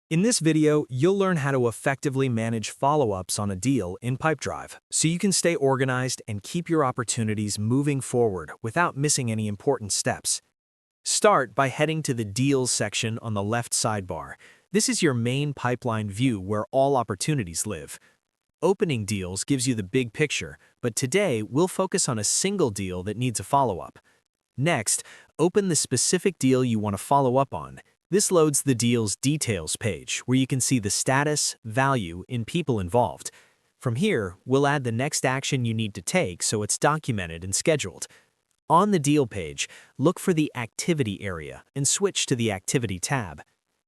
In this video, you'll learn how to effectively manage follow-ups on a deal in Pipedrive, so you can stay organized and keep your opportunities moving forward without missing any important steps. Start by heading to the Deals section on the left sidebar. This is your main pipeline view where all opportunities live. Opening deals gives you the big picture, but today we'll focus on a single deal that needs a follow-up. Next, open the specific deal you want to follow up on. This loads the deal's details page, where you can see the status, value, and people involved. From here, we'll add the next action you need to take so it's documented and scheduled. On the deal page, look for the Activity area and switch to the Activity tab.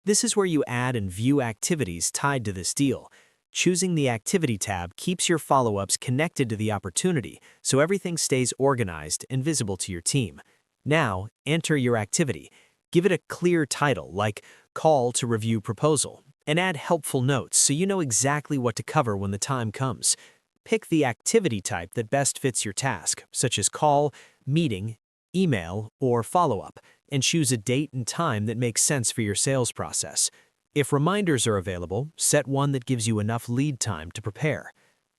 This is where you add and view activities tied to this deal. Choosing the Activity tab keeps your follow-ups connected to the opportunity, so everything stays organized and visible to your team. Now, enter your activity. Give it a clear title like Call to Review Proposal, and add helpful notes so you know exactly what to cover when the time comes. Pick the activity type that best fits your task, such as call, meeting, email, or follow-up, and choose a date and time that makes sense for your sales process. If reminders are available, set one that gives you enough lead time to prepare.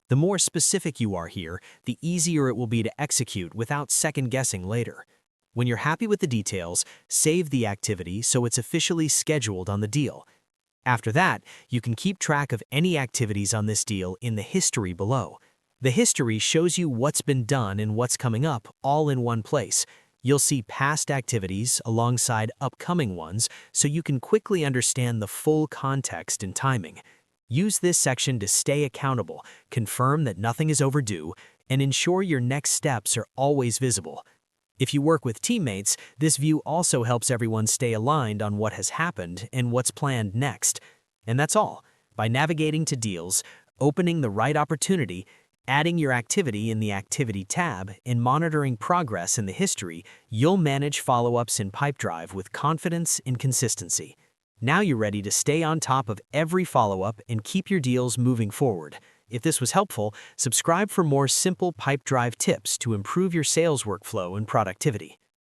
The more specific you are here, the easier it will be to execute without second-guessing later. When you're happy with the details, save the activity so it's officially scheduled on the deal. After that, you can keep track of any activities on this deal in the history below. The history shows you what's been done and what's coming up all in one place. You'll see past activities alongside upcoming ones so you can quickly understand the full context and timing. Use this section to stay accountable, confirm that nothing is overdue, and ensure your next steps are always visible. If you work with teammates, this view also helps everyone stay aligned on what has happened and what's planned next. And that's all. By navigating to deals, opening the right opportunity, adding your activity in the Activity tab, and monitoring progress in the history, you'll manage follow-ups in Pipedrive with confidence and consistency. Now you're ready to stay on top of every follow-up and keep your deals moving forward. If this was helpful, subscribe for more simple Pipedrive tips to improve your sales workflow and productivity.